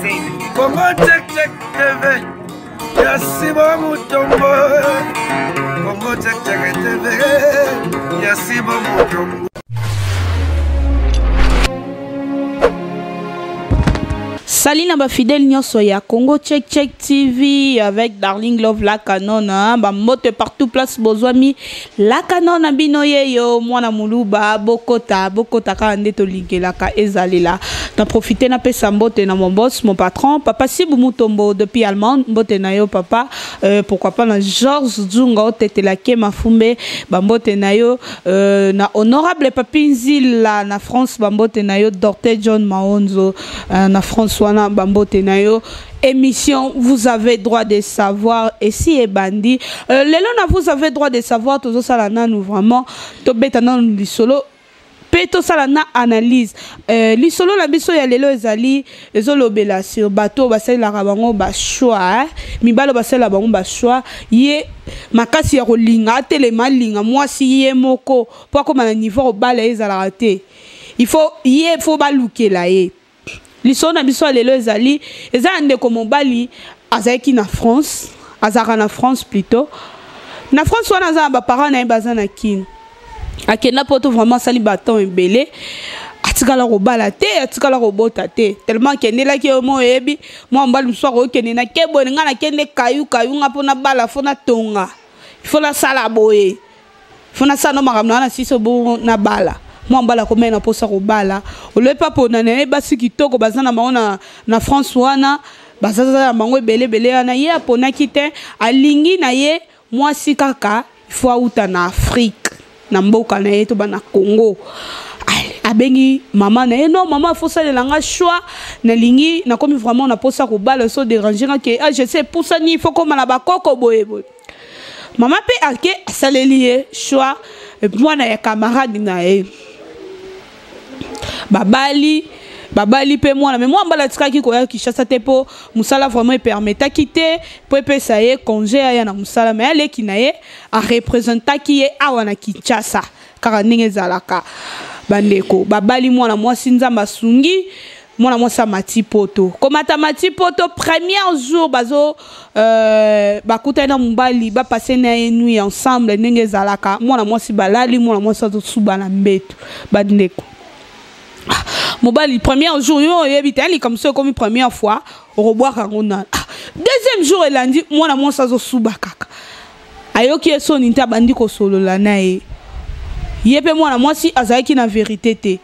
Congo check check TV. Yasiba Mutombo. Congo check check TV. Yasiba Mutombo. Salut na ba fidèle nyonso ya Congo Check Check TV avec Darling Love la canon ba mote partout place bozwami la canon na bino yeyo mwana muluba bokota ka ndeto lingelaka ezalela na profiter na pesa mbote na mon boss mon patron papa Sibu Mutombo depuis Allemagne mbote na yo papa pourquoi pas na Georges Dzunga otetela ke mafumbe ba mbote na yo na honorable papi Nzila na France ba mbote na yo Dr John Maonzo na François Bambote Nayo émission vous avez droit de savoir et si et bandi lelona vous avez droit de savoir tout ça là nous vraiment to beta nan lisolo peto sala na analyse lisolo la biso ya lelo ezali ezolobela sur bateau basela rabango ba choix mibalo basela bango ba choix ye makasi ya kolinga telema linga moi si ye moko po ko na niveau bala ezala raté il faut balukela ye l'histoire na biso lelo ezali ezande ko mobali azaki na France azaka na France plutôt na France wana za ba parents na bazana kin akena poto vraiment sali baton ebele atikala ko bala te atikala ko bota te tellement kenela ki mo yebi mo mbali mso ko kenena kebone ngana kende kayu ngapona bala fona tonga fona sala boye fona sano makamna na siso bo na bala moi mbala ko mena posa ko bala o le papo na ne basi kitoko bazana maona na France wana bazaza bango ebele na ye apona kite alingi na ye moi si kaka il faut auta na Afrique na mboka na ye to bana Congo abengi maman na ye non maman faut ça langa choix na lingi na komi vraiment na posa ko bala so déranger que je sais pour ça ni faut comme na bakoko boye maman pe ake salelier choix moi na ya camarade na ye babali pe moi mais moi mbala tikaki ko ya Kinshasa te po musala vraiment permettait quitter po pesa ye congé ya na musala mais ale kinaye a représenter qui est awa na Kinshasa car ninge zalaka bandeko babali moi sinza masungi moi sa mati poto komata mati poto premier jour bazo bakuta na mbali ba passer na nuit ensemble ninge zalaka moi si balali moi sa suba na mbetu bandeko mobali premier jour yo yebitali comme ça comme première fois au reboire ngona deuxième jour elandi moi sa zo suba kaka ayoki eso ninta bandi ko solo la nae yepe moi si azaki na vérité te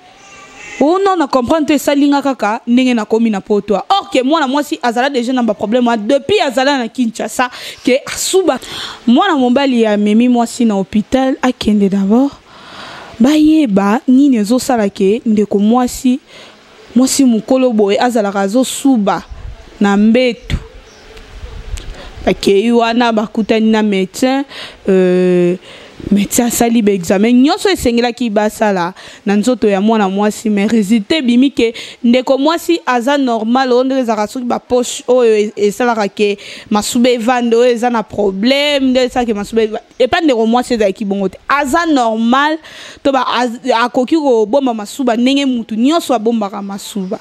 oh non na comprendre ça linga kaka ndenge na komi na poto or que moi si azala déjà na ba problème depuis azala na Kinshasa que asuba moi mobali ya memi moi si na hôpital akende d'abord bayeba nini ezosala ke ndeko mwasi mukolo boye azalaka suba na mbetuake wana bakutani na médecin médecin sali ba examen nyonso esengela ki basala na nzoto ya mwana mwasi mais résultat bimi ke ndeko mwasi aza normal onde za rasoki ba poche oyo esalaka ke masube vando eza na problème de ça ke masube et pas ndeko mwasi za ki bongo te aza normal to ba akoki ko bomba masuba ndenge mutu nyonso abombaka masuba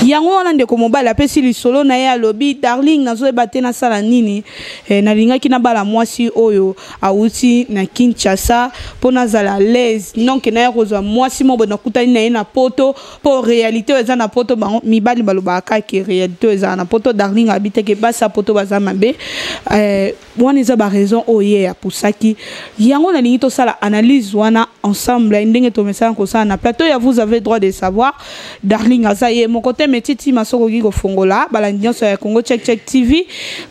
yango wana ndeko mobali apesi lisolo na ye alobi darling nazoyeba te nasala nini nalingaki na bala mwasi oyo auti na Kinshasa mpo nazala l'aise donc na ye kozwa mwasi mo boye nakutani na ye na poto mpo réalité eza na poto mibali balobaka ke réalité eza na poto darling abi te ke basa poto baza mabe wana eza baraison oyo ye apusaki yango nalingi tosala analyse wana ensemble ndenge tomesala kosala na plateau ya vous avez droit de savoir darling aza ye moko metiti masoko kiko fongola bala nyonso ya Congo Check Check TV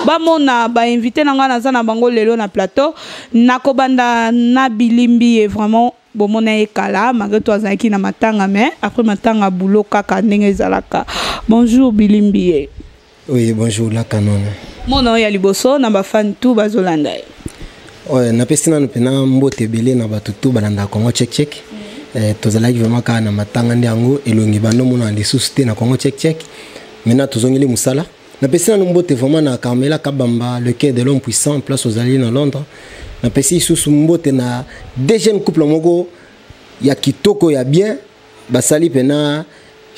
bamona ba invité na ngana za na bango lelo na plateau nakobanda na bilimbi vraiment bomona ekala malgré toi azaki na matanga mais après matanga boulot kaka ndenge zalaka bonjour bilimbi. Oui bonjour la canon mono ya liboso na ba fan tout bazolanda ouais na pesina no pena mbote belé na batutu balanda Congo Check Check tozalaki vraiment ka na matanga ndiango elongi bando mona ndi susté na Congo Check Check maintenant tozongeli musala na pesina no mbote vraiment na Carmela Kabamba le quai de l'homme puissant place aux Alliés dans Londres na pesi susu mbote na deux jeunes couple moko ya kitoko ya bien basali pena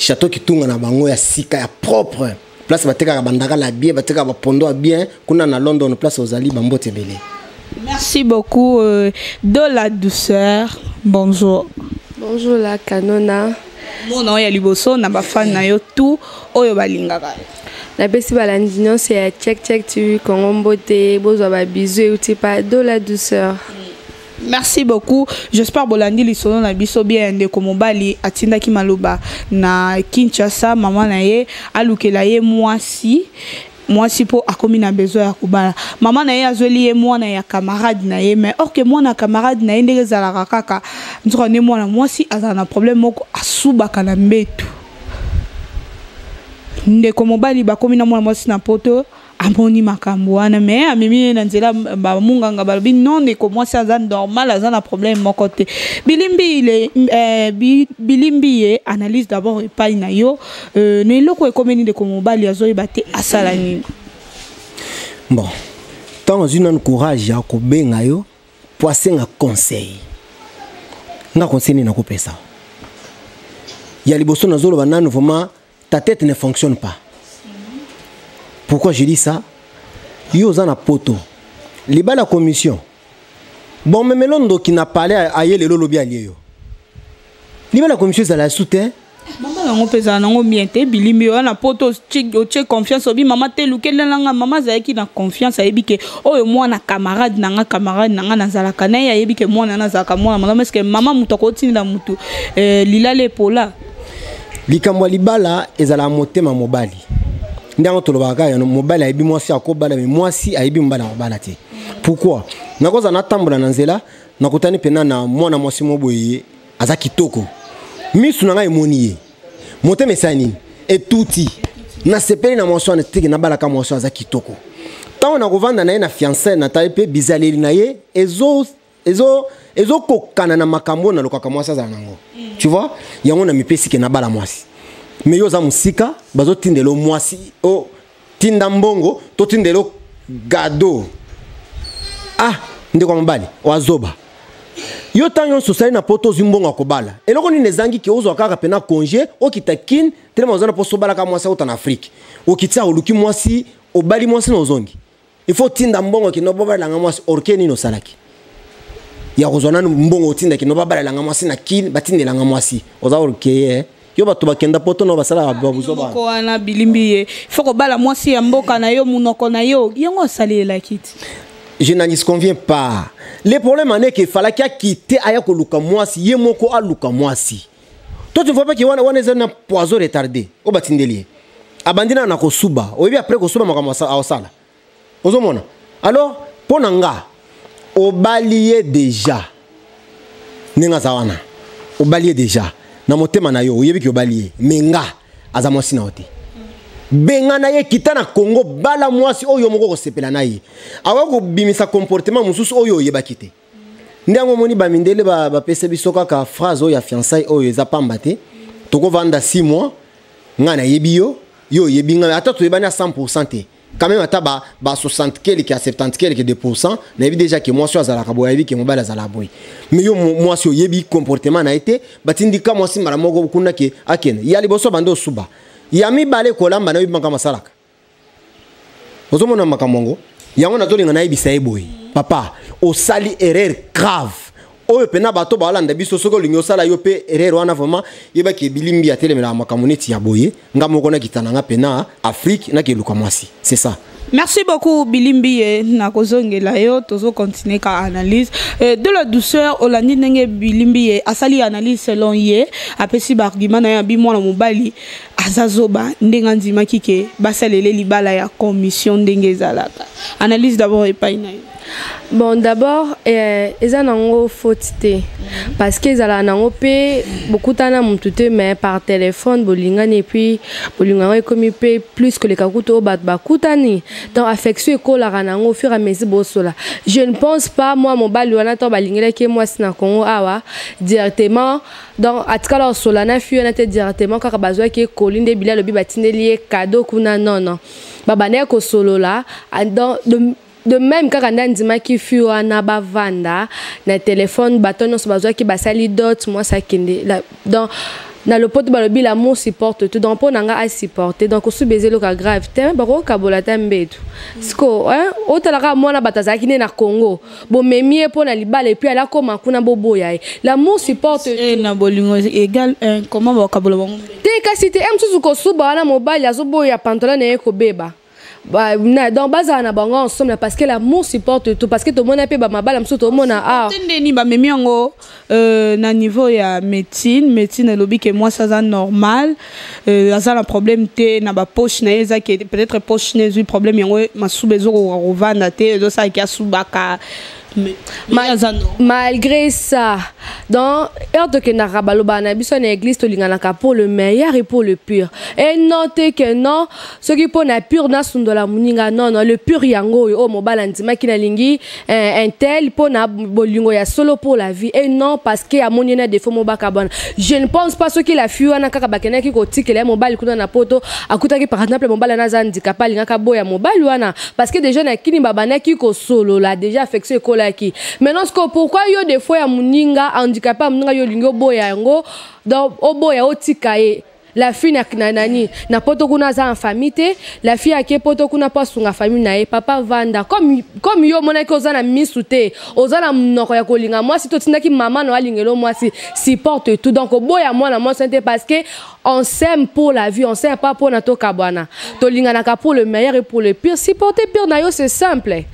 château qui tunga na bango ya sika ya propre place bateka bandaka la bien bateka ba pondo a bien kuna na London place ozali bambote belé. Merci beaucoup de la douceur. Bonjour. Bonjour la Kanona. Mon nom est Liboso na ba fan na yo tout oyo balingaka. La besi balandino c'est check tu Congo Mbote bozo ba bisou ou pas de la douceur. Merci beaucoup. J'espère bolandi lisono na biso bien de komobali atinda ki maloba na Kinshasa maman na ye alukela ye mwasi po akomi na besoin ya kubala. Maman na ye azweli ye mwana ya camarade na ye mais or que mwana camarade na ye ndenge zalaka kaka nzoka ne mwana mwasi azala na problème moko asubaka na mbetu. Ndeko mobali bakomi na mwana mwasi na poto amoni makambo wana mais amemi na nzela ba munganga balobi non ndeko mwasi aza normal aza na problème moko te. Bilimbi ye analyse d'abord epai na yo ne eloko ekomi ndeko mobali azoyeba te asala nini. Bon tant une courage ya kobenga yo po asenga conseil nga conseil ni nakopesa ya liboso na zolo bananu vraiment ta tête ne fonctionne pas. Pourquoi je dis ça? Yo za na poto. Liba la commission. Bon mais melondo qui n'a parlé à yé le lobby allié yo. Liba la commission ça la soutien. Maman nango pesa nango bien te bilimbi yo na poto check confiance obi maman te lukela nanga maman zaiki na confiance ayebi ke oyo mwana camarade nanga nazalaka na ye ayebi ke mwana nazalaka mwana maman est-ce que maman mutoko tinda mutu lila le pola. Likamwa libala ezala motema mobali. Ndango tolobaka ya mobali ayebi mwasi akobala mais mwasi ayebi mbala mobala te. Pourquoi? Nakoza natambola na nzela nakutani pena na mwana mwasi moboye aza kitoko. Misu nanga emoni ye. Motema esani etuti. Na sepeli na mwasi na tiki na bala ka mwasi aza kitoko. Tango nakovanda na ye na fiancé na taipe bizaleli na ye ezo kokana na makambo na lokaka mwasi aza nango. Tu vois? Yango na mipesi ke na bala mwasi. Mais yo za musika bazo tindelo mwasi o tinda mbongo to tindelo gado ndeko mbali wazoba yo tanyo sosali na poto zimbongo akobala eloko ni nezangi ke ozo akaka pena congé o kitakin tellement ozana poso bala ka mwasi auta na Afrique o kitsa oluki mwasi obali mwasi no zongi il faut tinda mbongo ki no bobala nga mwasi orkeni no salaki ya kozona mbongo tinda ki no bobala nga mwasi na kin batindela nga mwasi oza orkeye yo bato bakenda poto no basala babuzoba ko ana bilimbi ye foko bala mwasi ya mboka na yo munoko na yo yango salela kiti. Je n'en conviens pas. Le problème est qu'il fallait qu'il quitte aya ko luka mwasi ye moko aluka mwasi. Toi tu ne vois pas que wana zana poison retardé o batindeli abandina na ko suba o bi après ko suba makamasa awsala ozomona alors ponanga o balier déjà ninga zawana o balier déjà na motema na yo oyebi ki obalier menga aza mwasi na ote benga na ye kitana Congo bala mwasi oyo moko ko sepela na ye awa ko bimisa comportement mususu oyo oyeba kite ndango moni ba mindele ba pese bisoka ka phrase oyo ya fiançailles oyo eza pamba te toko vanda 6 mois ngana yebi yo yebi nga ata to yebana 100% te quand même ata ba 60 quelques à 70 quelques de pourcent na yebi déjà que mwasi azala ka boyebi ke mobala azala boy mais yo mwasi yebi comportement na été batindika mwasi mara moko kuna ke akene ya liboso bando suba ya mi bale kolamba na yebi maka masalaka ozomona makamongo yango na tolinga na yebi sa boy papa o sali erreur grave oyo pena bato balanda biso soko lingo sala yo pe erreur wana vraiment yeba ke bilimbi ya telemela makamoneti ya boye ngamoko na kitana nga pena Afrique na ke luka mwasi c'est ça. Merci beaucoup Bilimbi na kozongela yo tozo continuer ka analyse de la douceur olandi ndenge Bilimbi asali analyse selon ye apesi ba argument na ya bi mwana mobali azazoba ndenga ndima kike basalele libala ya commission ndenge zalaka analyse d'abord epai na yo. Bon d'abord eza nango faute parce que ezala nango pe beaucoup tana mutute mais par téléphone bolingani et puis bolingani comme pe plus que les kakuto bat bakutani donc affection ekola nango au fur et à mesure bosola. Je ne pense pas moi mon bali wana to balingela ke moi sina Congo awa directement donc atkala solana fui na te directement kaka bazwa ke kolinde bila lobi batindeli cadeau kuna non babane ko solo là donc de même quand on a dit qu'il fut en bavanda na téléphone bâton sur bazwa qui basali dot moi ça kende donc na le pote balobi l'amour supporte tout donc pour nanga a supporter donc sous baiser le cas grave te bako kabola tembetu sko hein otalaka mwana batazaki ne na Congo bo memie pour na libala et puis ala koma kuna boboya l'amour supporte et na bolingo égal comment ba kabola bongo te kasi te msusu ko suba na mobile azoboya pantalon na ko beba bah dans baza na bango ensemble parce que l'amour supporte tout parce que tout le monde a pas ma balle tout le monde a tendeni ba memi ngo na niveau ya médecine lobi que moi ça ça normal ça un problème te na ba poche na eza qui peut-être poche na eu problème yango masubezo ko vanda te do ça qui a subaka malgré ça dans heure que na rabaloba na biso na église to linganaka pour le meilleur et pour le pur et notez que non ce qui pour na pur na sundola muninga non le pur yango o mobala ndima ki na lingi un tel pour na bolingo ya solo pour la vie et non parce que a monina défaut mobaka bon je ne pense pas ce qui la fui na kaka bakena ki ko tikele mobile kuna na poto akutaki par exemple mobile na za handicap lingaka boya mobile wana parce que déjà na kini babana ki ko solo la déjà affecté ko maintenant pourquoi yo des fois ya muninga handicapé muninga yo lingo boya yango donc oboya otikaye la fille na nani na poto kuna za en famille la fille a ke poto kuna pas sunga famille na papa vanda comme yo mona ko za na misute ozana mnoko ya kolinga moi si to tindaki maman no alingelo moi si porte tout donc boya moi na moi c'est parce que on s'aime pour la vie on s'aime pas pour na to kabwana to linga na ka pour le meilleur et pour le pire si porter pire na yo c'est simple.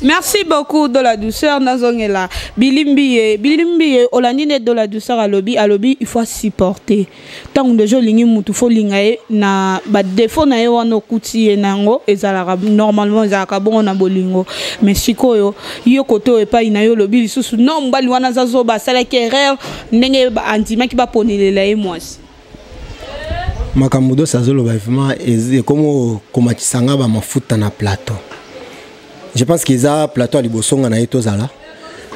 Merci beaucoup de la douceur Nazongela. Bilimbi olandine de la douceur à lobby il faut supporter. Tant de gens lingi mutu fo lingae na ba défaut na yo wana kuti enango ezala normalement ezala bon na bolingo. Mais sikoyo yo koto epa ina yo lobby lisusu non mbali wana zazo ba sala kerrer ndenge ba antima ki ba ponelela e mwasi. Makamudo sazolo ba vraiment comme komatisanga ba mafuta na plateau. Je pense qu'ils ont plateau à Libosonga na etozala,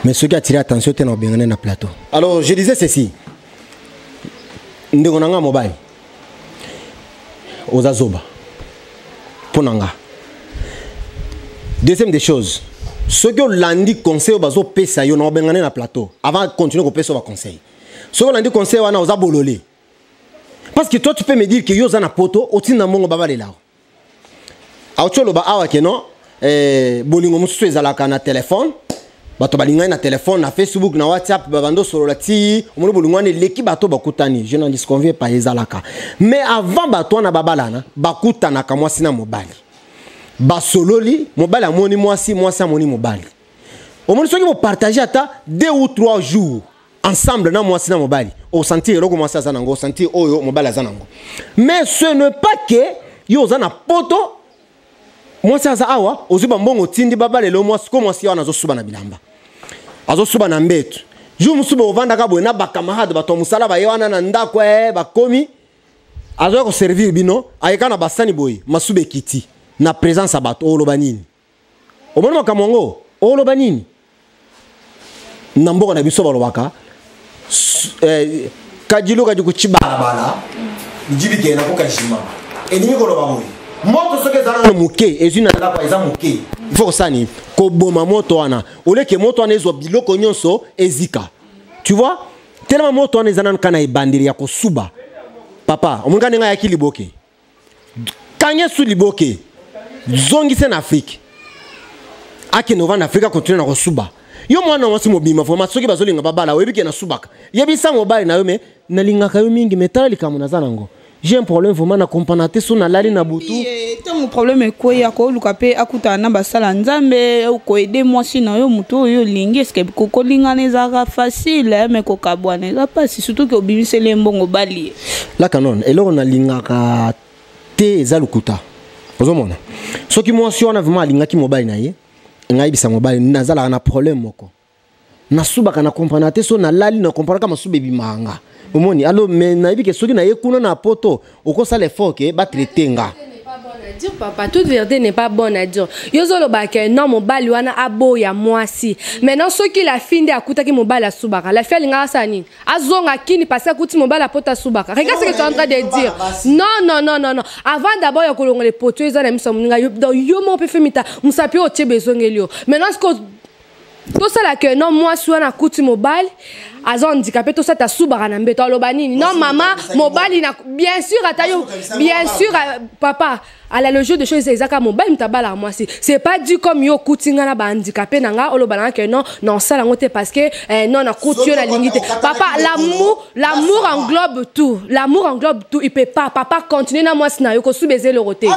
mais ceux qui attirent attention t'es na bengane na plateau. Alors je disais ceci, ndengonanga mobile, ozazoba, ponanga. Deuxième des choses, ceux qui ont lundi conseil bazo pesa yo na bengane na plateau, avant de continuer au pesa au conseil. Ceux qui ont lundi conseil wana oza bololé. Parce que toi tu peux me dire que yo za na poto, otina mongo baba le lao. Aocholo ba awa ke non. Bolingo mususu ezalaka na téléphone bato balinga na téléphone na Facebook na WhatsApp babando solola ti omoni bolingo ne leki bato bakutani je n'en disconviens pas ezalaka mais avant bato na babalana bakutana ka mwasi na mobali basololi mobali amoni mwasi amoni mobali omoni soki bo partager ata 2 ou 3 jours ensemble na mwasi na mobali au sentir roko mwasi azanango sentir oyo mobali azanango mais ce n'est pas que yo za na poto moi ça awa ozuba mbongo tindi baba lelo moi ko moi si wana zo suba na bilamba azo suba na mbetu ju musuba ovanda ka boena bakamahade bato musala ba yewana na ndako bakomi azo ko servir bino ayeka na basani boy masube kiti na présence abato oloba nini omoni makamongo oloba nini na mbongo na biso balobaka kajilo kaji kuchibala bala njibi gena ko kashima enimi ko loba boy moto soke zana muke ezina la pa eza muke il faut ça ni ko boma moto wana oleke moto wana ezo biloko nyonso ezika tu vois tellement moto wana ezana kana ebandiri ya ko suba papa omungane nga yakili boke kanye su liboke zongi sen Afrique aki nova na Afrique continue na ko suba yo mwana wasi mobima fo masoki bazolinga babala webike na subaka yebisa mobile na yo me na linga kayo mingi metali kamuna zanango. J'ai un problème vraiment na companaté sur na lali na butu. Ton problème est quoi ya ko lukape akuta na basala nzambe ko aider moi sina yo muto yo lingi est-ce que ko linga nezaka facile mais ko kabwana za pas surtout que obimise le mbongo bali. La canon et là on a linga ka te za lukuta. Ozomona. Soki moi si on a vraiment linga ki mobile na ye ngai bisa mobile nazala na problème moko. Na suba kana companaté sur na lali na compara kama sube bimanga. Omoni alors mais na yebi ke soki na ye kuna na poto okosa l'effort ke ba traiter nga dire papa toute vérité n'est pas bonne à dire yozolo ba ke non mobali wana aboya mwasi maintenant soki la fille de akuta ki mobali asubaka la fille nga sani azonga kini parce que akuti mobali apota subaka regarde ce que tu es en train de dire non avant d'abord ya kolonga les poteaux ezana miso muninga yo mo pe femita musapi o tebe zongelio maintenant ce que tout ça là que non moi soit na kuti mobile azo handicapé tout ça ta subara na mbeto lobanini non maman mobile na bien sûr atayo bien sûr papa à la logique de choses exactement mobile mtabala moi c'est pas dit comme yo kutinga na ba handicapé nanga olobana que non ça la ngote parce que non na kuti na lingité papa l'amour englobe tout il peut pas papa continuer na moi sina yo ko subaiser le roté donc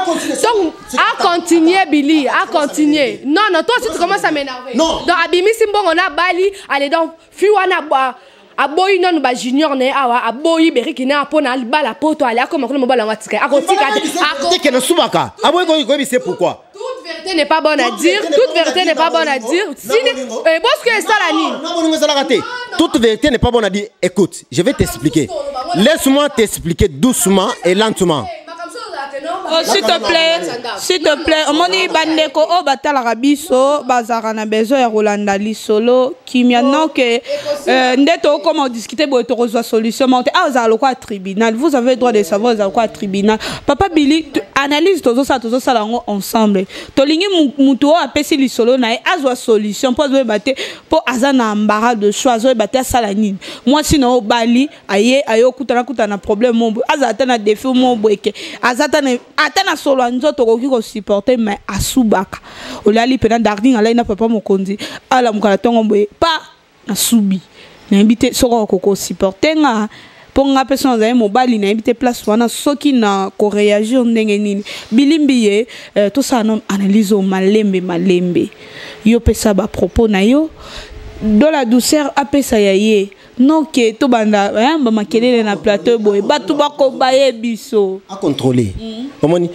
à continuer Billy à continuer non toi si tu commences à m'énerver donc abimi simbo on a bali allez donc fiwana ba aboyi non ba junior ne awa aboyi beriki na pona bala poto ali akoma ko mobala ngatika akotika akotika na subaka aboyi ko bise pourquoi toute vérité n'est pas bonne à dire parce que ça la ni toute vérité n'est pas bonne à dire écoute je vais t'expliquer laisse-moi t'expliquer doucement et lentement. Oh, s'il te plaît, omoni bandeko o batala rabiso bazara na besoin ya Rolanda lisolo kimia non que ndeto comment discuter bo to reçoit solution monter à quoi tribunal vous avez le droit de savoir à quoi tribunal papa Billy analyse tozo ça lango ensemble tolingi mutu o apesi lisolo na azwa solution pour zo baté pour azana embarras de choix zo baté sala nini moi sinon bali ayo kutana problème mon azata na défi mon boeke azata na atana solo nzoto ko ki supporter mais asubaka olali pena darling ala ina papa mokonzi ala mukala tongo boye pa asubi na invité soko ko supporter nga pour nga personne za mobile na invité place wana soki na ko réagir ndenge nini bilimbiye tout ça non analyse au malembe yo pesa ba propos na yo dans la douceur apesa yaye non que to banda ba makelele na plateau boy batu bako baye biso à contrôler omoni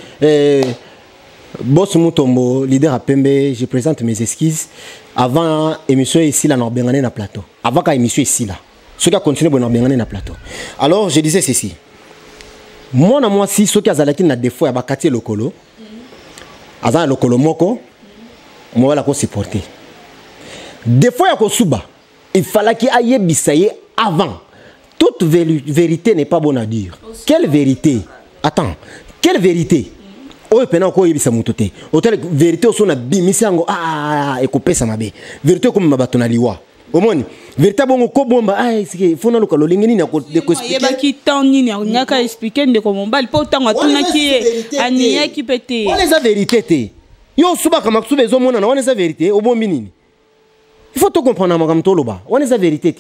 boss Mutombo leader à Pembe je présente mes excuses avant émission ici là na bengane na plateau avant ka émission ici là ceux qui a continué bon na bengane na plateau alors je disais ceci moi si ceux qui azalaki na défaut ya bakati lokolo azana lokolo moko moi la ko supporter défaut ya ko suba il fallait qu'il aille bisaye avant. Toute vérité n'est pas bonne à dire. Quelle vérité? Attends, quelle vérité? Oh, pendant quoi il bisa mutote. Autre vérité au son a bimisango et coupé sa mabe. Vérité comme ma batona liwa. Au moins, vérité bon ko bomba c'est faut na lokalo lingeni na ko de ko expliquer. Yeba ki tangi ni nyaka expliquer de ko mombal po tango tuna ki aniya ki pété. On les a vérité té. Yo suba kama kusube zo mona na on les a vérité au bon minini. Il faut tout comprendre à Toloba. On est la vérité.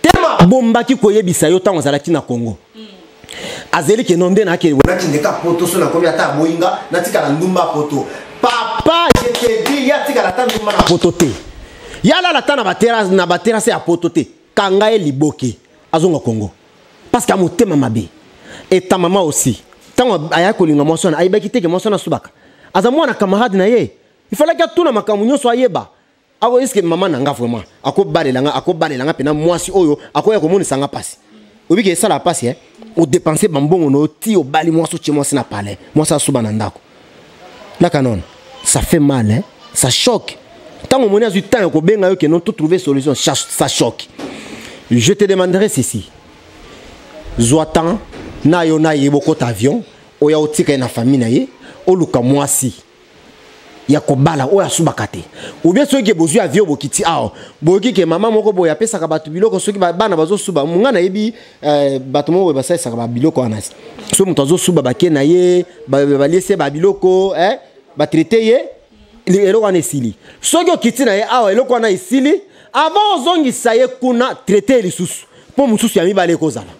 Tellement bomba qui koye bisayo tango zalaki na Congo. Azeli ke nonde na ke wona kindeka poto so na komi ata boinga na tika na ndumba poto. Papa, je te dis ya tika la ndumba na poto te. Ya la tana batera se a poto te. Kanga e liboki azonga Congo. Parce qu'à motema mabe. Et ta maman aussi. Tango aya kolinga monsona ayeba kiteke monsona subaka. Azamwa na camarade na ye. Il fallait que tout na makamunyo so ayeba. Ako est-ce que maman nanga vraiment ako balelanga pena mwasi oyo ako ya komoni sanga passe obi ke ça la passe hein o dépenser bambongo no ti o bali mwasi chez mwasi na palais mwasi asuba na ndako la canon ça fait mal hein ça choque tant on moni azu temps ko benga yo que non tout trouver solution ça choque je te demanderai ceci zoatan na yo na yeboko avion o ya otika na famille na ye o luka mwasi ya kobala oya subakate ou bien ceux qui besoin avion bokiti ah boki ke maman moko boya pesa ka batu biloko ceux qui bana bazo suba mungana yebi batu mo ba sa ka biloko anasi so muto zo suba bake na ye ba liese ba biloko ba traiter ye eloko ana esili ceux qui kiti na ye ah eloko ana esili avant ozongi saye kuna traiter les sous pour mususu ya mibale kozala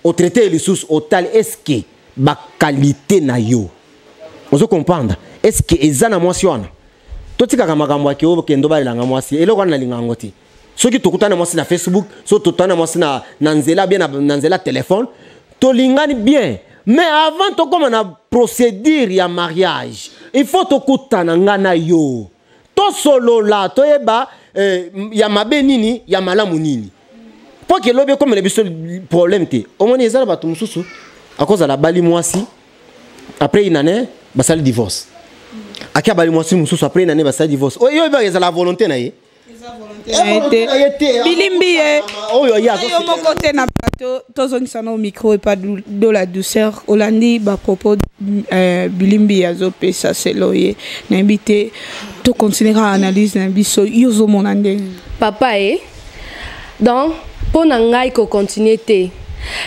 o traiter les sous au tal est-ce que ba qualité na yo ozo comprendre est-ce que ezana mwasi wana totika kama makambo yake obo kendo balanga mwasi eloko na lingango ti soki tokutana mwasi na Facebook so tokutana mwasi na nzela bien na nzela téléphone to lingani bien mais avant to comme na procédure ya mariage il faut tokutana ngana yo to solo la to yeba ya mabe nini ya malamu nini pour que lobe comme le biso problème te au moins ezala batu mususu à cause de la bali mwasi après une année basali divorce akia bali mwasi mususu après une année basali divorce oh yo ba ezala volonté na ye Bilimbi yo moko te na plateau tozongisa na micro et pas de la douceur Olandi ba propos Bilimbi azopesa seloye na invité to continuer à analyse na biso yozo monande papa donc pour nangai ko continuer te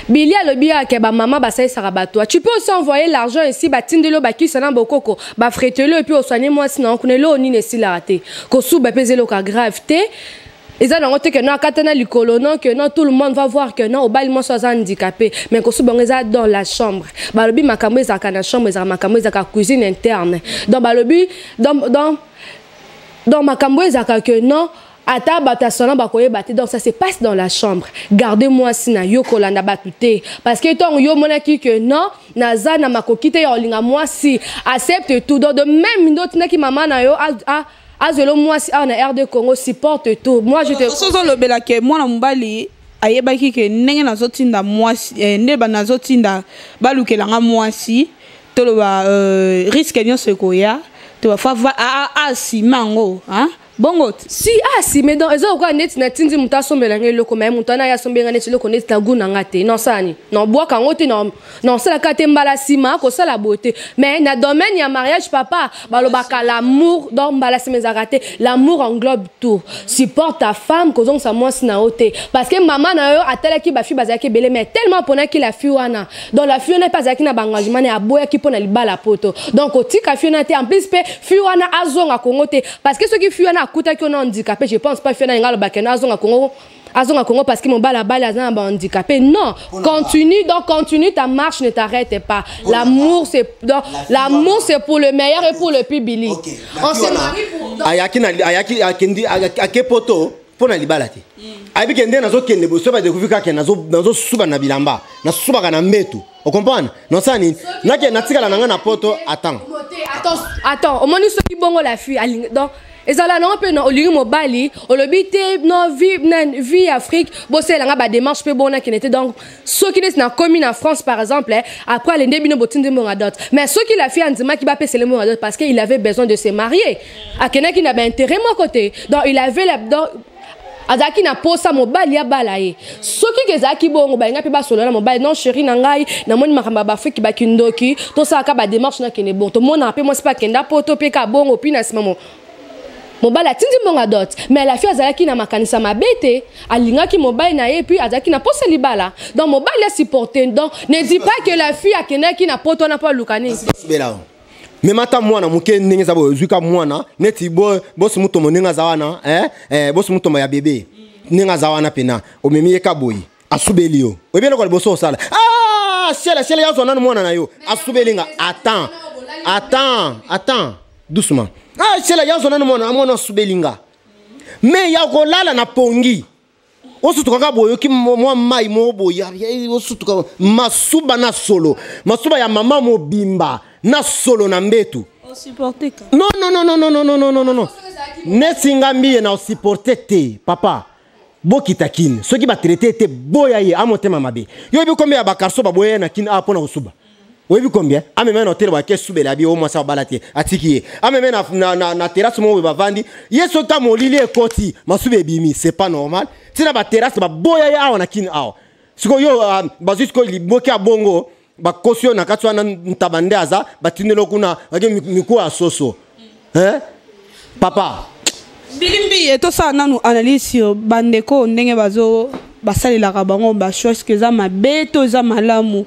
Billy a le bien que ba maman ba ça sarabato. Tu peux aussi envoyer l'argent ici ba tindelo ba ki sana bokoko ba fretelo et puis au soigner moi sinon connaît ni ne si la raté. Ko sou ba peser le cas gravité. Ils ont noté que non katana likolo non que non tout le monde va voir que non au bal moi soit handicapé mais ko sou bon eza dans la chambre. Ba lobi makambo eza kana chambre eza makambo eza ka cuisine interne. Donc ba lobi dans makambo eza que non ata batasona bakoye baté donc ça se passe dans la chambre. Gardez-moi sina yo kolanda batute parce que ton yo monaki que non naza na makokite yo linga moi si accepte tout donc de même d'autres na ki maman na yo azelo moi si na RD Congo supporte tout. Moi je te sozo lobela ke mwana mbali ayebaki ke ndenge nazotinda moi nde banazotinda balukelanga moi si toloba risque nyonso koya to fa si mango hein bongo si si mais dans ezo quoi net na tindi muta sombela ngeloko mais mutana ya sombela net loko net taguna ngate non sani non bois kangote non sala kate mbala sima ko sala beauté mais na domaine ya mariage papa balobaka l'amour dans mbala sima zakate l'amour englobe tout supporte ta femme ko donc ça moi sina oté parce que maman na yo atela ki ba fi bazaki belé mais tellement pona ki la fille wana dans la fille na pas zaki na bangagement na boya ki pona libala poto donc otika fille na te en plus pe fille wana azonga kongote parce que ce qui fille wana kuta ki on handicapé je pense pas faire na ngalo bakena azonga Congo parce que mon bala azan ba handicapé non continue ta marche ne t'arrête pas l'amour c'est pour le meilleur et pour le plus Billy on se marie pour ayaki akepoto pona libala te abi kende nazo kende boso ba découvrir ka nazo suba na bilamba na suba kana mbetu on comprend non ça ni natika la nanga na poto attends au moins ceux qui bongo la fille donc ezala non pe non olingi mobali olobité non vie Afrique bossé la ba démarche pe bona qui était donc ceux qui na commune en France par exemple après les débino botinde mon adot mais ceux qui la fille andima qui ba pèse le mon adot parce qu'il avait besoin de se marier à quelqu'un qui n'a pas intérêt mon côté donc il avait la azaki na posa mobali ya balaye soki kezaki bongo balinga pe ba solo na mobali non chérie na ngai na moni makamba ba fiki ba kindoki to sa ka ba démarche na kene bon to mona pe moi c'est pas kenda poto pe ka bongo pi na sima mobali atindi mbonga dot mais la fille azalaki na makanisa mabete alingaki mobali na ye puis azalaki na posa libala donc mobali a supporté donc ne dis pas que la fille akenaki na poto na pas lukani mais mata mwana muke ndenge za bozuka mwana neti boss muto moninga zawana boss muto ya bébé ninga zawana pena omemi yeka boyi asubelio obele ko liboso sala shela yazo nanu mwana na yo asubelinga attends doucement shela yazo nanu mwana asubelinga mais ya kolala na pongi osutuka boyo ki mwa mai mo boya osutuka masuba na solo masuba ya mama mo bimba na solo na mbetu supporter non nesinga mbiye na supporter te papa bokita kin soki ba traiter te boya ye amotema mabe yo bi combien ba karso ba boya na kin apona osuba oyebi combien ameme na hotel ba ke subela bi o mo sa balate atiki ameme na terrasse mo ba vandi yeso ka molili ekoti masube bimi c'est pas normal tina ba terrasse ba boya ye awa na kin awa siko yo bazusko liboki abongo ba kosio na katwa na ntabande aza batindelo kuna ake miku asoso papa bilimbi to sa nanu analyse bandeko ndenge bazo basalelaka bango ba choice que za mabeto za malamu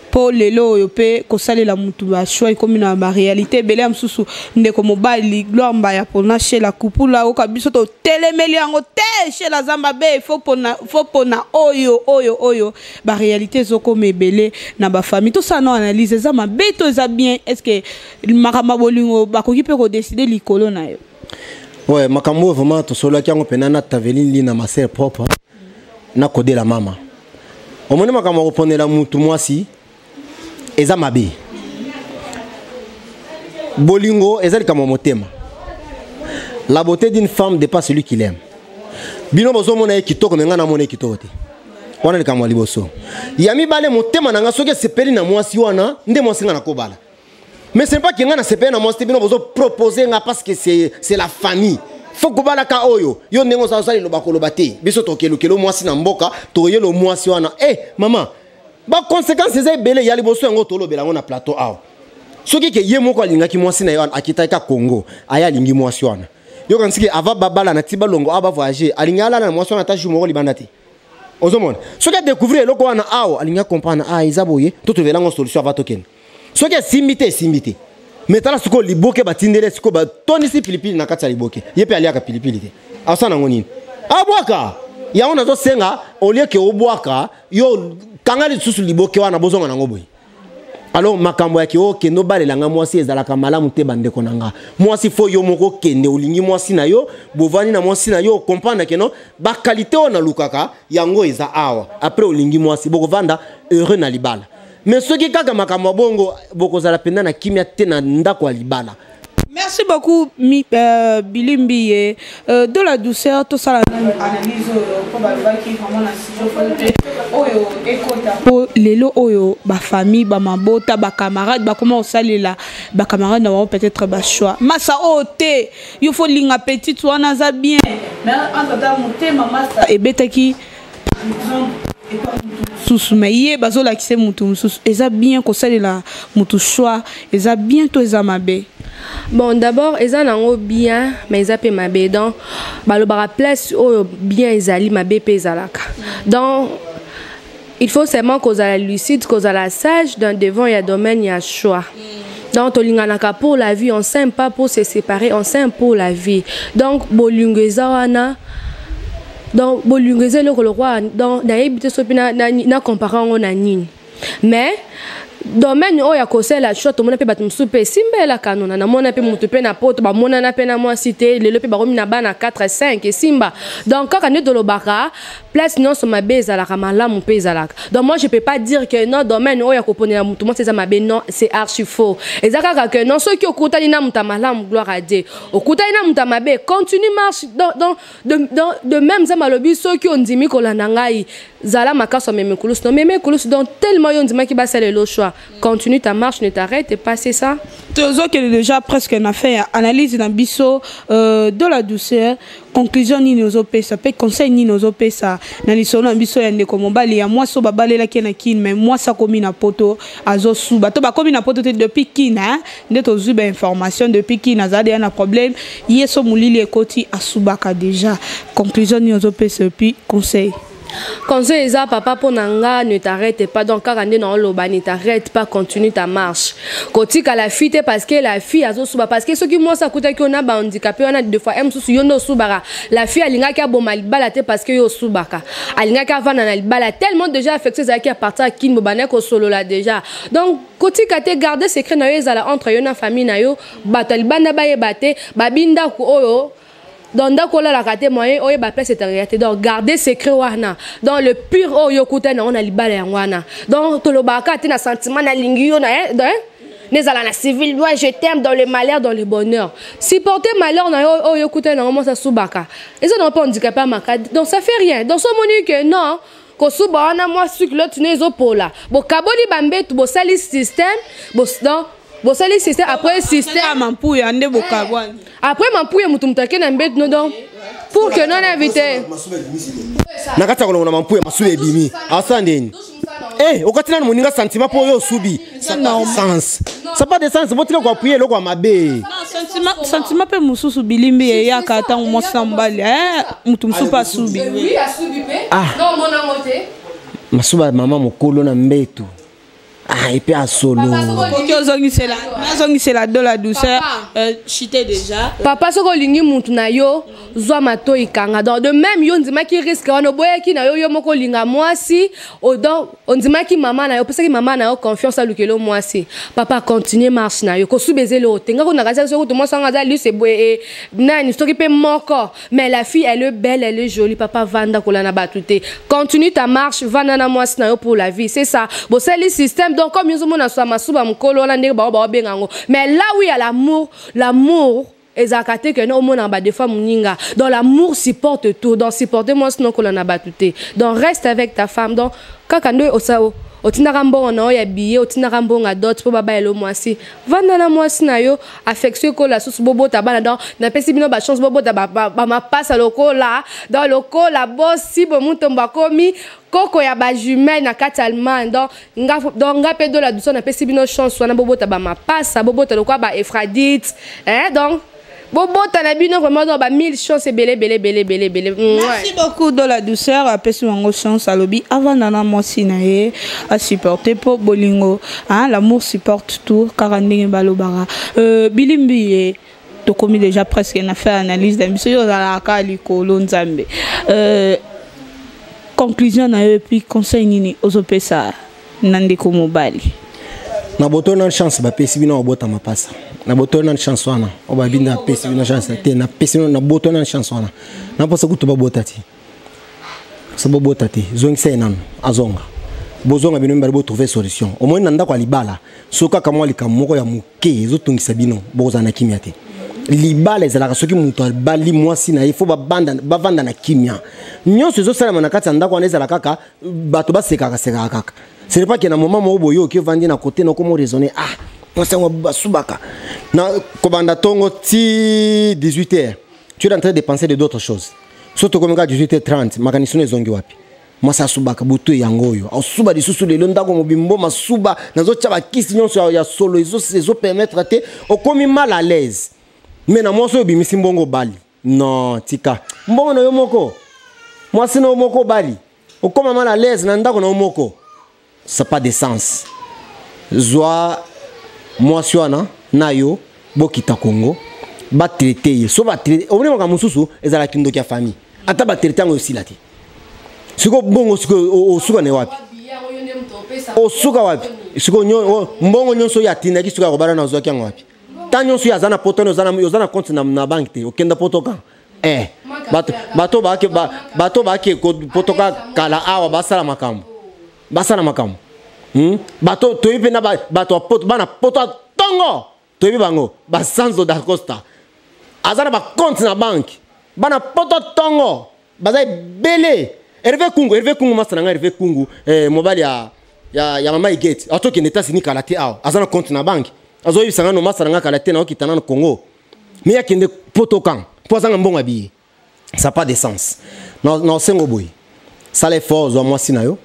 pour lelo yo pe kosalela mutu ba choix comme na ba réalité belé amsusu ndeko mobali gloire mbaya pona chez la kupula o kabiso to telemeli yango te chez la zamba be faut pona oyo ba réalité zoko mebele na ba famille tout ça non analyse za mabeto za bien est-ce que makamba bolingo bakoki pe ko décider likolo na yo ouais makambo vraiment to solo ki yango pena na taveline li na ma sœur propre na kodé la mama o moni makambo ko ponela mutu mwasi eza mabe bolingo eza kama motema la beauté d'une femme dépasse celui qui l'aime bino bozo mona kitoko menga na mona kitoko te wana kama liboso yami bale motema nanga soki sepeli na mwasi wana nde mwasi nga na kobala mais c'est pas que nga na sepeli na mwasi bino bozo proposer nga parce que c'est la famille faut que balaka oyo yo ndenge ça le bakoloba te biso tokelukelo mwasi na mboka toyelo mwasi wana maman ba conséquences eza belé ya liboso yango tolobela ngo na plateau awa soki ke ye moko alingaki mwasi na yo akitaka Congo aya lingi mwasi wana yo kansiki ava babala na tibalongo aba voyager alingala na mwasi wana tachu moko libanda te ozomona soki découvrir loko wana awa alinga comprendre izaboye to trovela ngo solution ava token soki simbite metala siko liboke batindele siko ba tonisi pilipili na kati ya liboke yepe aliaka pilipili te asana ngo nini abwaka ya ona zo senga olieke obwaka yo kangali susu liboke wana bozonga nango boy alors makambo yake o kendo balelanga mwasi ezalaka malamu te bandeko nanga mwasi fo yo moko kende olingi mwasi na yo bovani na mwasi na yo comprendre que non ba qualité ona lukaka yango eza awa après olingi mwasi boko vanda heureux na libala mais soki kaka makambo bongo boko zala penda na kimia te na ndako libala. Merci beaucoup, Bilimbi. De la douceur, tout ça, analyse pour les lots, ma famille, ma bota, ma camarade, comment on s'allait là, ma camarade n'a peut-être pas choix. Massa oté, il faut l'inga petit, tu en as bien. Mais en tant que maman, et bête qui. Mais bazo la qui c'est mutu eza bien ko sali la mutu choix eza bientôt eza mabe. Bon d'abord eza nango bien mais eza pe mabe donc balobara place o bien ezali mabe pe ezalaka. Donc il faut seulement qu'on soit lucide, qu'on soit sage dans devant il y a domaine il y a choix. Donc tolinganaka pour la vie on s'aime pas pour se séparer on s'aime pour la vie. Donc bolungeza wana donc bolungeze le roi donc naibite sopina na comparant na nini mais domaine oya kosela la shot mona pe batumsupe simbela kanona na mona pe mutu pe na poto ba mona na pe na moi cité le pe ba romi na bana 4 et 5 et simba donc quand on est dans le baka place non sur ma base à la ramala mon pays à la donc moi je peux pas dire que non domaine oya kopone na mutu moi c'est ma be non c'est archi faux et ça que non ceux qui okutani na muta malam gloire à Dieu okutani na muta mabe continue marche de même ça malobi ceux qui ont dit mi kolanda ngai zala makaso meme kulus non meme kulus donc tellement yon dit ki ba c'est le choix. Continue ta marche, ne t'arrête pas, c'est ça. Tozo qui est déjà presque on a fait analyse dans biso de la douceur, conclusion ni nos opé ça peut conseil ni nos opé ça na lisolo biso ya ndeko mobali ya moi so babale la kena kin mais moi ça komi na poto azo suba to ba komi na poto depuis kina ndeto zuba information depuis kina za un problème yeso mulili ekoti asubaka déjà conclusion ni nos opé ça puis conseil. Conseil ça papa pour nanga ne t'arrête pas donc quand on est dans le bas ne t'arrête pas continue ta marche kotika la fille parce que la fille azo suba parce que ce qui moi ça coûte qu'on a ba handicapé on a deux fois m sous yono subara la fille alinga ka bo malibala te parce que yo subaka alinga ka vana na libala tellement déjà affecté ça qui à partir kin bobane ko solo là déjà donc kotika te garder secret na yo ezala entre yo na famille na yo batalibana ba yebate babinda ko oyo donc d'accord la raté moyen oye ba place réalité donc garder secret wana dans le pur oyo kutana on a libala yanwana donc to lo baka te na sentiment na lingi yo na nezala na civil moi je t'aime dans le malheur dans le bonheur si porter malheur na oyo kutana on ça subaka et ça non pas handicapé makadi donc ça fait rien donc so moni que non ko suba wana moi sur l'autre nezo pola bo kaboli bambetu bo sali système bo donc bon ça les systèmes après système après mampouille mutu mutake na mbet no donc pour que non invité nakata ko na mampouille masube bimi asandeni okatina moninga sentiment pour yo subi ça n'a sens ça pas de sens botika ko appuyer loko mabe sentiment pe mususu bilimbi ya kata mo sambali mutu musupa subi oui a subi pe non mon amote masuba mama mokolo na mbetu et puis à solo. C'est la de la douceur. Chité déjà. Papa soko lingi muntu na yo zwa mato ikanga. Donc de même yo ndima ki risque wana boye ki na yo moko linga mwasi donc ondima ki mama na yo parce que mama na yo confiance à lukelo mwasi. Papa continue marche na yo ko subeze le otenga ko na kaza soko to mo sanga za lui c'est boye nani stoki pe moko mais la fille elle est belle elle est jolie papa vanda ko la na batute. Continue ta marche vanda na mwasi na yo pour la vie c'est ça. Bon c'est le système donc comme nous sommes na masuba mkolo na ndenge ba ba bengango mais là où il y a l'amour ezakate que non mona ba des fois muninga dans l'amour supporte tout donc supporter moi sinon qu'on a battuté donc reste avec ta femme donc quand on otinaka mbongo na yo ya billet otinaka mbongo dot po baba elo mwasi vanda na mwasi na yo affection ko la susu bobota bana donc na pesi bino ba chance bobota ba mapasa lokola dans lokola bosi bo mutomba komi koko ya ba jumelle na kati Allemagne donc nga pe do la douceur na pesi bino chance wana bobota ba mapasa bobota lokola ba Ephradite donc bobota na bino vraiment dans ba 1000 chances belé. Merci beaucoup de la douceur après son chance alobi avant nana mosi na ye à supporter pour bolingo hein l'amour supporte tout karandingi balobara bilimbi to commis déjà presque na fait analyse d'émission yo la ka likolo nzambe conclusion na yo puis conseil nini ozopesa nandeko mobali na boto na chance ba pesi bino obota mapasa na boto na chance wana oba binda pesi bino chance te na pesi na boto na chance wana na posa kutu ba botati sabo botati zongisa enano azonga bozonga bino mbali bo trouver solution au moins nanda kwa libala soka kama walika moko ya muke ezotungisa bino boza na kimia te libala ezalaka soki mutu abali mwasi na ifo bavanda na kimia nyonso ezosala na kati ya ndako wana ezala kaka bato basekaka kaka. Ce n'est pas qu'il y a un moment où il y a un côté où on raisonner. Ah, on s'est soubaka. Na kobanda tongo ti 18h. Tu es en train de penser de d'autres choses. Surtout comme 18h30, makanisone zongi wapi. Moi ça soubaka butu yangoyo. Au souba di susu le londa ko mobimbo masuba nazo tchaba kisi nyonso ya solo ezo permettre te o komi mal à l'aise. Mais na moi so bimisi mbongo bali. Non, tika. Mbongo na yo moko. Moi sino moko bali. O koma mal à l'aise na ndako na moko. Ça n'a pas de sens. Zoa moi suana nayo bokita Congo ba traiter so ba traiter on est mususu ezala kindo kia famille ata ba traiter aussi là ti siko bongo siko o suka ne wapi o suka wapi siko mbongo nyonso ya tina ki suka ko bara na zo kia wapi tanyo su ya zana poto zana compte na banque te okenda potoka bato ba ke potoka kala awa basala makambo bato toyipe na bato poto bana poto tongo toyipe bango ba Sanzo da Costa azana ba compte na banque bana poto tongo bazai belé Hervé Kungu masana Hervé Kungu mobile ya mama igate atoki neta sini kalate aw azana compte na banque azoyi sanga no masana kalate na okitana na Congo mais yakende poto kan pozanga mbonga bi ça pas de sens non sengo boy ça les forces au moi sinayo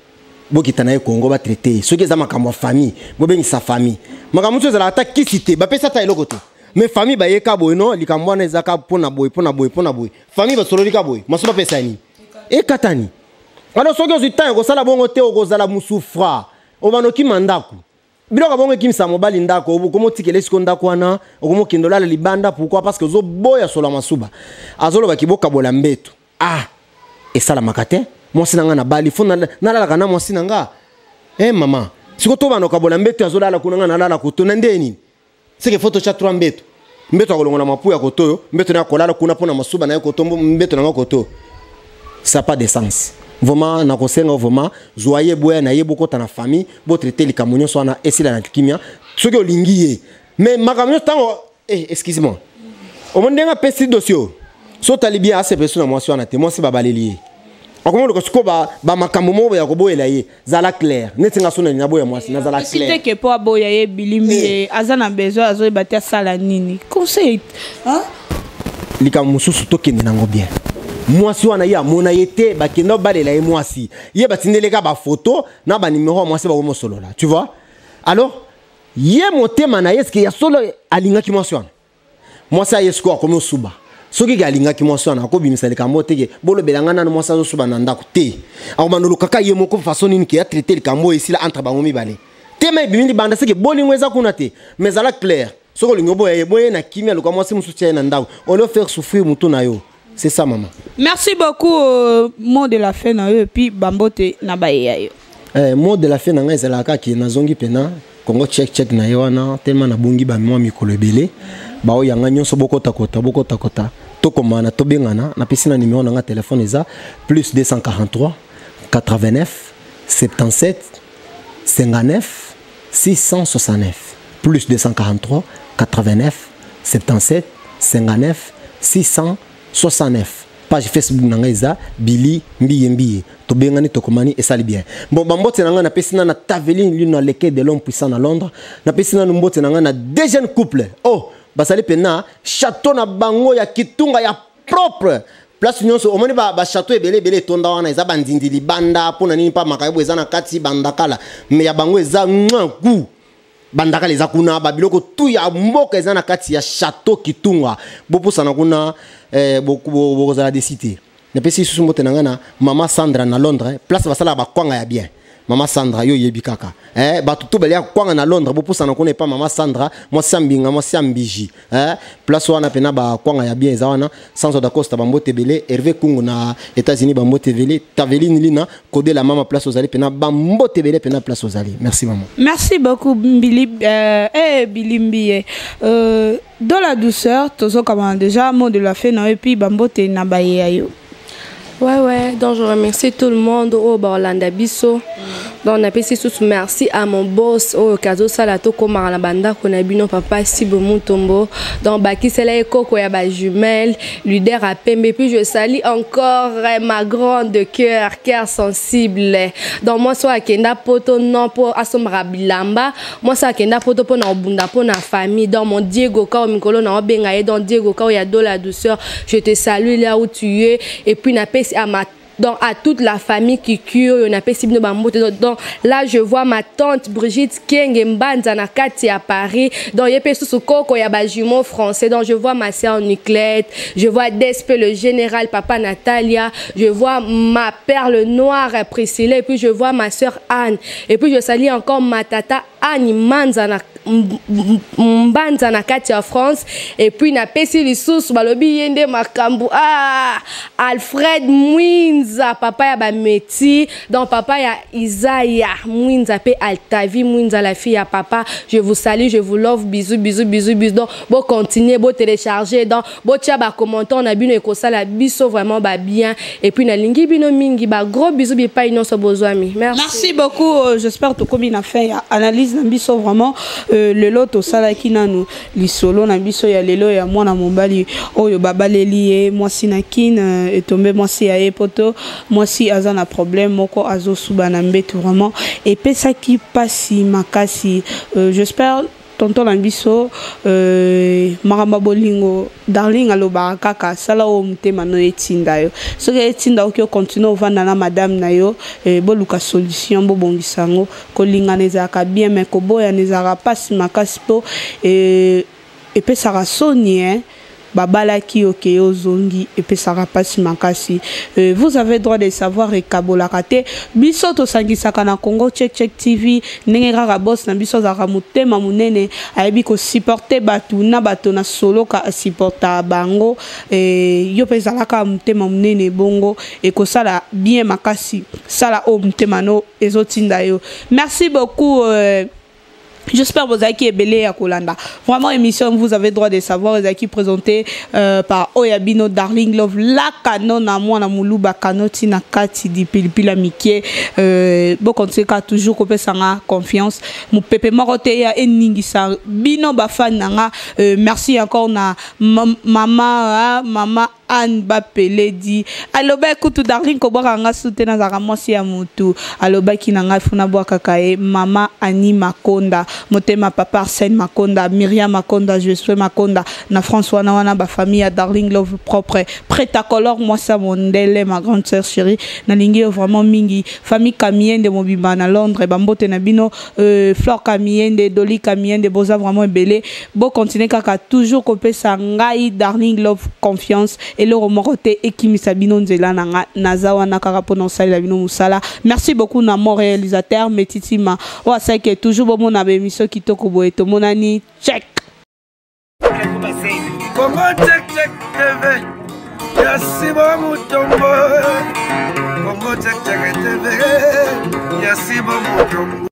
bokitana Congo ba traiter ceux qui za makambo famille bobengi sa famille makambo zo za ata kisite ba pesa ta eloko te mais famille ba yeka boy no likambo na ezaka pona boy famille ba solo lika boy maso ba pesa ni e katani alors ceux qui ont temps ko sala bongo te ko zala musufra o banoki mandaku biloko bongo kimisa mobali ndako komo tikele siko ndako wana komo kindola libanda pourquoi parce que zo boya solo masuba azolo ba kiboka bola mbeto et sala makate moi sinanga na bali fona nalala kana moi sinanga mama siko to banoka bola mbeto azola la kunanga nalala kutuna ndeni sike photo cha 3 mbeto akolonga mapuya kotoyo mbeto na kolala kuna pona masuba na kotombo mbeto na koto ça pas de sens vraiment na kosenga vraiment joyeux boya na yebo ta na famille bo traiter les kamonyo so na esila na kimia soki olingiye mais makamyo tango excuse-moi o mondenga pesi dossier so talibia ase peso na mwasi wana te mwasi babaleli akomo lo ko ba makambo mo ya ko boyela ye zala clair netinga so na boya mwasi na zala clair c'était que pour boya ye bilimi azana besoin azo batia sala nini conseil hein likambo mususu tokende nango bien mwasi wana ya mona yete bakendo balela ye mwasi ye batindeleka ba photo na ba numéro mwasi ba ko solo là tu vois alors ye motema na yeske ya solo alinga ki mwasi wana mwasi ayesko akomo suba soki ki alinga ki mwasi wana akobimisa likambo teke bolo belanga na mwasi azo suba na ndako te akomandolo kaka ye moko façon nini ki ya traiter likambo ici là entre bango mibale tema bimindi banda seke bolingo eza kuna te mais ala clair soko lingo boye na kimia lo mwasi musutia na ndako on le faire souffrir mutu na yo. C'est ça, maman. Merci beaucoup. Mot de la fin, et puis Bambote Nabaye. Mot de la fin, c'est la qui na zongi pena. Congo check na yoana tellement na bungi ba mwa mikolo ebele. Ba o yanga nyonso bokota kota. To komana to bengana na pisina numéro na téléphone eza plus 243 89 77 59 669 plus 243 89 77 59 669 page Facebook nanga eza Billy Mbiye to bengani to komani et sali bien bon bambote nanga na pesina na Taveline lui na leke de l'homme puissant à Londres na pesina no mbote nanga na deux jeunes couples oh basali pena château na bango ya kitunga ya propre place nyonso omoni ba château ebele tonda wana eza bandindi libanda pona nini pa makayebo eza na kati bandakala mais ya bango eza ku bandakala eza kuna babiloko tu ya mboka eza na kati ya château kitunga bopusana kuna bokozala de cité na pesi susu mbote nanga na mama Sandra na Londres place basala bakwanga ya bien mama Sandra yo yebi kaka batu to belia kwanga na Londres bopusana kuna pa mama Sandra moi sambinga moi sambiji place wana pena ba kwanga ya bien eza wana sans da costa bambote belé Hervé Kungu na États-Unis bambote belé Taveline lina codé la mama place ozali pena bambote belé pena place ozali merci maman merci beaucoup Billy Billy Mbiye dans la douceur tozo comme déjà mot de la fin et puis bambote na baye ayo. Ouais, donc je remercie tout le monde au Orlando Bisso. Donc on a passé sous merci à mon boss au Kazo Salato comme à la banda qu'on a bino papa Sibo Mutombo. Donc Baki Sela Eko Koya ba jumelle, leader à Pembe. Puis je salue encore ma grande cœur sensible. Donc moi soit Kenda Poto non pour Asomra Bilamba, moi soit Kenda Poto pour na Obunda pour na famille. Donc mon Diego Kao Mikolo na Obengaye donc Diego Kao ya de la douceur. Je te salue là où tu es et puis na donc à toute la famille qui cure, on a possible donc là je vois ma tante Brigitte Keng Mbanza na kati à Paris. Donc il y a peu sous koko ya ba jumeau français. Donc je vois ma sœur Niclette, je vois Despe le général papa Natalia, je vois ma perle noire Priscilla et puis je vois ma sœur Anne et puis je salue encore ma tata Annie Mbanza na kati à France et puis na pesi lisusu balobi yende makambu Alfred Mwinza papa ya Bameti donc papa ya Isaiah Mwinza pe Altavi Mwinza la fille ya papa je vous salue je vous love bisous donc bon continuer bon télécharger donc bon tia ba commenter on a bino ekosala biso vraiment ba bien et puis na lingi bino mingi ba gros bisous bi pa ino so bozwami merci beaucoup j'espère to comme na fait analyse na biso vraiment le lot au salaki nanu lisolo na biso ya lelo ya mwana mombali oyo babaleli moi sinakine et tombé moi si ya poto moi si azana problème moko azo suba na mbetu vraiment et pesa ki pasi makasi j'espère tonton na biso maramba bolingo darling aloba kaka sala o mutema no etinda yo so ke etinda okyo continue ovanda na madame na yo boluka solution bo bongisango kolinga nezaka bien mais ko boya nezaka pasi makasi po pesa ka soni babala ki oke ozongi et puis ça rapasi makasi vous avez droit de savoir et kabola kate biso to sangisaka na Congo check TV ndenge kaka boss na biso za mutema munene ayebi ko supporter batu na solo ka supporter bango yo pesa ka mutema munene bongo et ko sala bien makasi sala o mutema no ezotinda yo merci beaucoup. J'espère que vous avez belé à Kolanda. Vraiment, émission, vous avez droit de savoir, vous avez présenté par Oyabino Darling Love, la canon à moi, na Moulouba, Kanoti, na Kati, di Pilipila Mikie. Bon, quand c'est toujours qu'on peut s'en confiance. Mon pépé Marote ya Eningisa, Bino Bafan, merci encore na maman Anne Bapele dit aloba kutu Darling ko boka nga soutena za ramosi ya mutu aloba kinanga funa bwa kakae mama Annie Makonda motema papa Arsène Makonda Myriam Makonda Josué Makonda na François na wana ba famille à Darling Love propre prête à color moi ça mondele ma grande sœur chérie na lingi vraiment mingi famille Kamiende mobimba na Londres bambote na bino Flore Kamiende Dolly Kamiende boza vraiment belé bo continuer kaka toujours ko pesa ngai Darling Love confiance et le remoroté et qui misabino nzela nanga nazawa na karapono sala bino musala merci beaucoup na mon réalisateur Metitima wa ça que toujours bon mon émission kitoko boeto monani check Congo check TV yasi bo mutombo Congo check TV yasi bo mutombo